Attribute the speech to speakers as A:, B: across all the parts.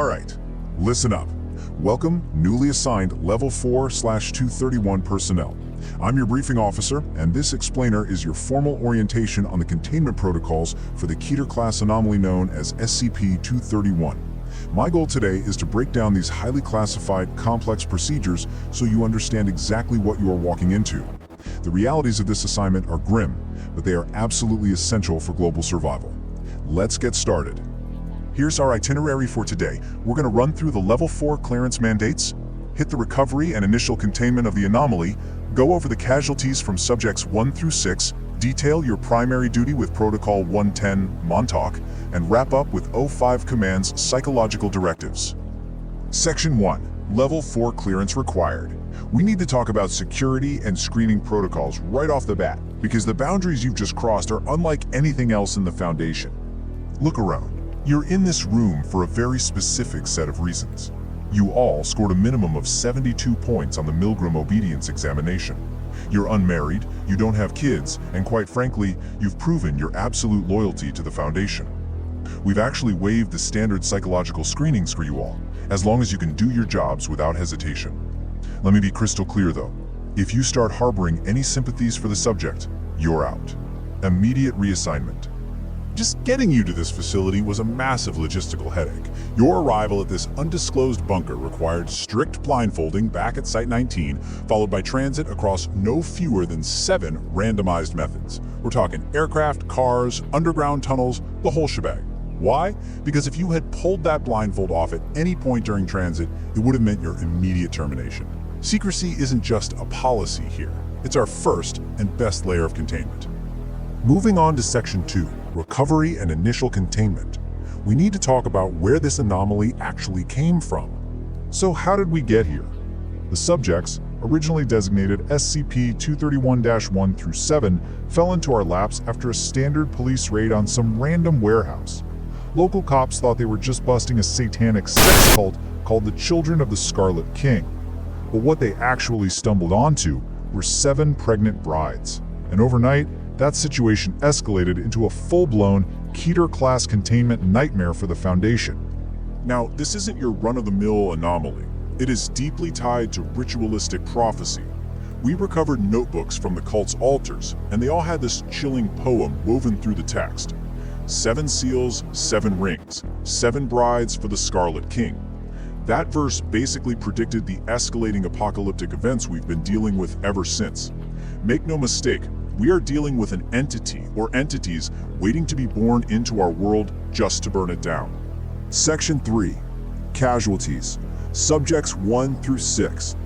A: Alright, listen up. Welcome, newly assigned Level 4/231 personnel. I'm your briefing officer, and this explainer is your formal orientation on the containment protocols for the Keter-class anomaly known as SCP-231. My goal today is to break down these highly classified, complex procedures so you understand exactly what you are walking into. The realities of this assignment are grim, but they are absolutely essential for global survival. Let's get started. Here's our itinerary for today. We're going to run through the Level 4 clearance mandates, hit the recovery and initial containment of the anomaly, go over the casualties from Subjects 1 through 6, detail your primary duty with Protocol 110 Montauk, and wrap up with O5 Command's psychological directives. Section 1. Level 4 clearance required. We need to talk about security and screening protocols right off the bat, because the boundaries you've just crossed are unlike anything else in the Foundation. Look around. You're in this room for a very specific set of reasons. You all scored a minimum of 72 points on the Milgram obedience examination. You're unmarried, you don't have kids, and quite frankly, you've proven your absolute loyalty to the Foundation. We've actually waived the standard psychological screenings for you all, as long as you can do your jobs without hesitation. Let me be crystal clear though. If you start harboring any sympathies for the subject, you're out. Immediate reassignment. Just getting you to this facility was a massive logistical headache. Your arrival at this undisclosed bunker required strict blindfolding back at Site 19, followed by transit across no fewer than 7 randomized methods. We're talking aircraft, cars, underground tunnels, the whole shebang. Why? Because if you had pulled that blindfold off at any point during transit, it would have meant your immediate termination. Secrecy isn't just a policy here. It's our first and best layer of containment. Moving on to Section 2. Recovery and initial containment. We need to talk about where this anomaly actually came from. So how did we get here? The subjects, originally designated SCP-231-1 through 7, fell into our laps after a standard police raid on some random warehouse. Local cops thought they were just busting a satanic sex cult called the Children of the Scarlet King. But what they actually stumbled onto were 7 pregnant brides. And overnight, that situation escalated into a full-blown Keter-class containment nightmare for the Foundation. Now, this isn't your run-of-the-mill anomaly. It is deeply tied to ritualistic prophecy. We recovered notebooks from the cult's altars, and they all had this chilling poem woven through the text. 7 seals, 7 rings, 7 brides for the Scarlet King. That verse basically predicted the escalating apocalyptic events we've been dealing with ever since. Make no mistake, we are dealing with an entity or entities waiting to be born into our world just to burn it down. Section 3. Casualties. Subjects 1 through 6.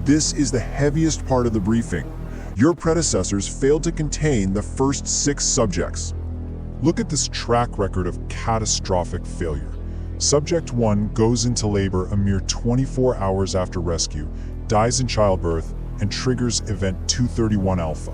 A: This is the heaviest part of the briefing. Your predecessors failed to contain the first 6 subjects. Look at this track record of catastrophic failure. Subject 1 goes into labor a mere 24 hours after rescue, dies in childbirth, and triggers Event 231 Alpha.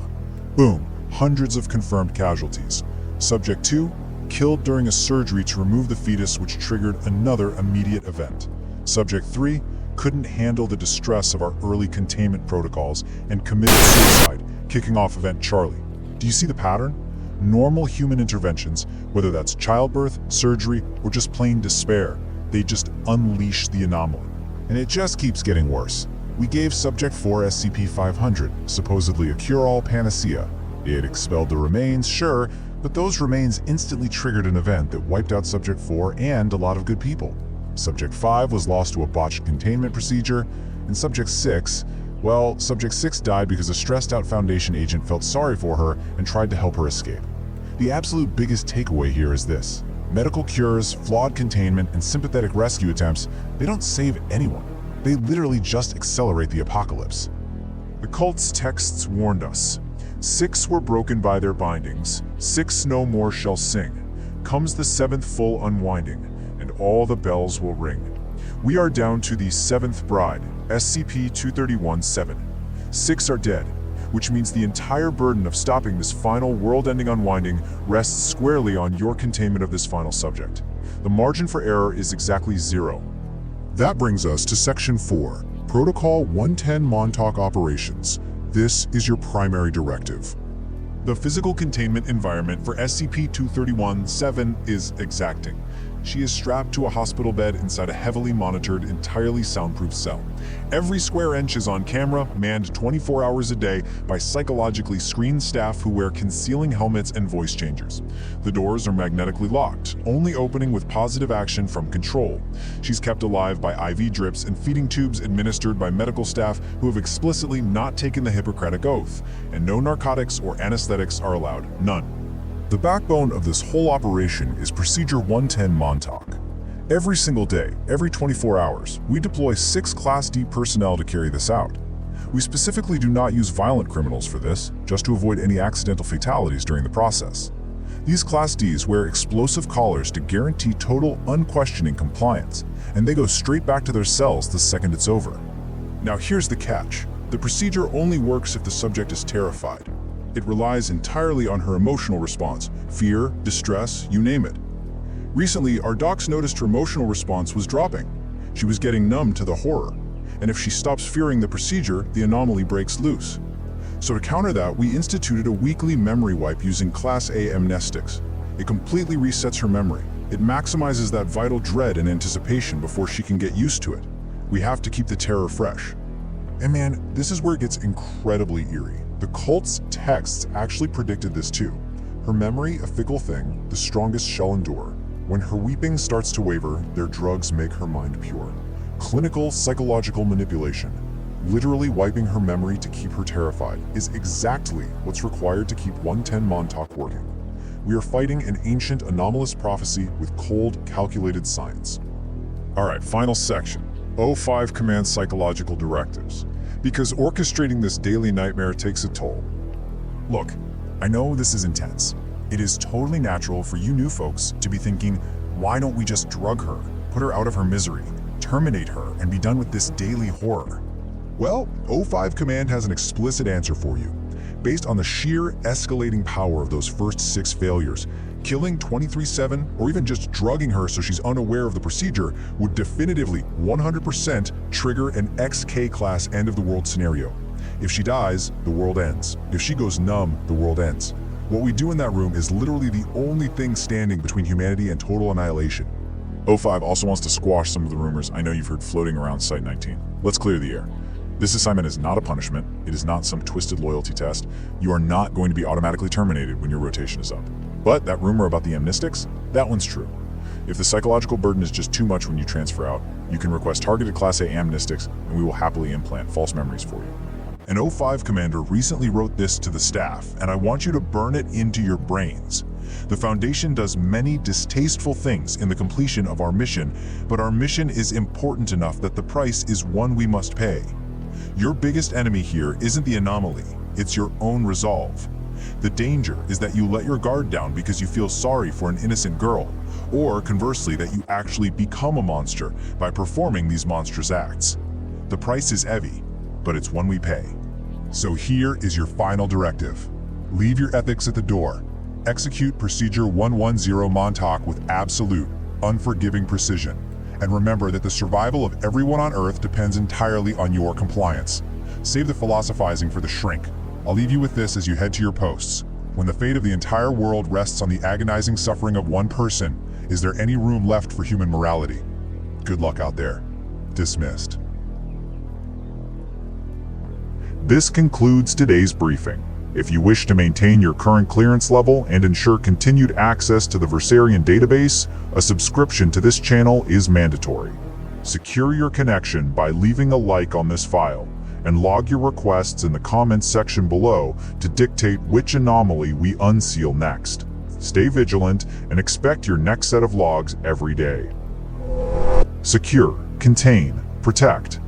A: Boom, hundreds of confirmed casualties. Subject 2, killed during a surgery to remove the fetus, which triggered another immediate event. Subject 3, couldn't handle the distress of our early containment protocols and committed suicide, kicking off Event Charlie. Do you see the pattern? Normal human interventions, whether that's childbirth, surgery, or just plain despair, they just unleash the anomaly. And it just keeps getting worse. We gave Subject 4 SCP-500, supposedly a cure-all panacea. It expelled the remains, sure, but those remains instantly triggered an event that wiped out Subject 4 and a lot of good people. Subject 5 was lost to a botched containment procedure, and Subject 6, well, Subject 6 died because a stressed-out Foundation agent felt sorry for her and tried to help her escape. The absolute biggest takeaway here is this. Medical cures, flawed containment, and sympathetic rescue attempts, they don't save anyone. They literally just accelerate the apocalypse. The cult's texts warned us. 6 were broken by their bindings, 6 no more shall sing. Comes the 7th full unwinding, and all the bells will ring. We are down to the 7th bride, SCP-231-7. 6 are dead, which means the entire burden of stopping this final world-ending unwinding rests squarely on your containment of this final subject. The margin for error is exactly 0. That brings us to Section 4, Protocol 110 Montauk Operations. This is your primary directive. The physical containment environment for SCP-231-7 is exacting. she is strapped to a hospital bed inside a heavily monitored, entirely soundproof cell. Every square inch is on camera, manned 24 hours a day by psychologically screened staff who wear concealing helmets and voice changers. The doors are magnetically locked, only opening with positive action from control. She's kept alive by IV drips and feeding tubes administered by medical staff who have explicitly not taken the Hippocratic Oath, and no narcotics or anesthetics are allowed. None. The backbone of this whole operation is Procedure 110 Montauk. Every single day, every 24 hours, we deploy 6 Class D personnel to carry this out. We specifically do not use violent criminals for this, just to avoid any accidental fatalities during the process. These Class Ds wear explosive collars to guarantee total, unquestioning compliance, and they go straight back to their cells the second it's over. Now here's the catch. The procedure only works if the subject is terrified. It relies entirely on her emotional response, fear, distress, you name it. Recently, our docs noticed her emotional response was dropping. She was getting numb to the horror, and if she stops fearing the procedure, the anomaly breaks loose. So to counter that, we instituted a weekly memory wipe using Class A amnestics. It completely resets her memory. It maximizes that vital dread and anticipation before she can get used to it. We have to keep the terror fresh. And man, this is where it gets incredibly eerie. The cult's texts actually predicted this too. Her memory, a fickle thing, the strongest shall endure. When her weeping starts to waver, their drugs make her mind pure. Clinical psychological manipulation, literally wiping her memory to keep her terrified, is exactly what's required to keep 110 Montauk working. We are fighting an ancient anomalous prophecy with cold, calculated science. Alright, final section. O5 Command Psychological Directives. Because orchestrating this daily nightmare takes a toll. Look, I know this is intense. It is totally natural for you new folks to be thinking, why don't we just drug her, put her out of her misery, terminate her, and be done with this daily horror? Well, O5 Command has an explicit answer for you. Based on the sheer escalating power of those first 6 failures, killing 23/7 or even just drugging her so she's unaware of the procedure would definitively 100% trigger an XK-class end-of-the-world scenario. If she dies, the world ends. If she goes numb, the world ends. What we do in that room is literally the only thing standing between humanity and total annihilation. O5 also wants to squash some of the rumors I know you've heard floating around Site-19. Let's clear the air. This assignment is not a punishment. It is not some twisted loyalty test. You are not going to be automatically terminated when your rotation is up. But that rumor about the amnestics, that one's true. If the psychological burden is just too much when you transfer out, you can request targeted Class A amnestics and we will happily implant false memories for you. An O5 commander recently wrote this to the staff, and I want you to burn it into your brains. The Foundation does many distasteful things in the completion of our mission, but our mission is important enough that the price is one we must pay. Your biggest enemy here isn't the anomaly, it's your own resolve. The danger is that you let your guard down because you feel sorry for an innocent girl, or conversely that you actually become a monster by performing these monstrous acts. The price is heavy, but it's one we pay. So here is your final directive. Leave your ethics at the door. Execute Procedure 110 Montauk with absolute, unforgiving precision. And remember that the survival of everyone on Earth depends entirely on your compliance. Save the philosophizing for the shrink. I'll leave you with this as you head to your posts. When the fate of the entire world rests on the agonizing suffering of one person, is there any room left for human morality? Good luck out there. Dismissed. This concludes today's briefing. If you wish to maintain your current clearance level and ensure continued access to the Versarian database, a subscription to this channel is mandatory. Secure your connection by leaving a like on this file, and log your requests in the comments section below to dictate which anomaly we unseal next. Stay vigilant and expect your next set of logs every day. Secure, contain, protect.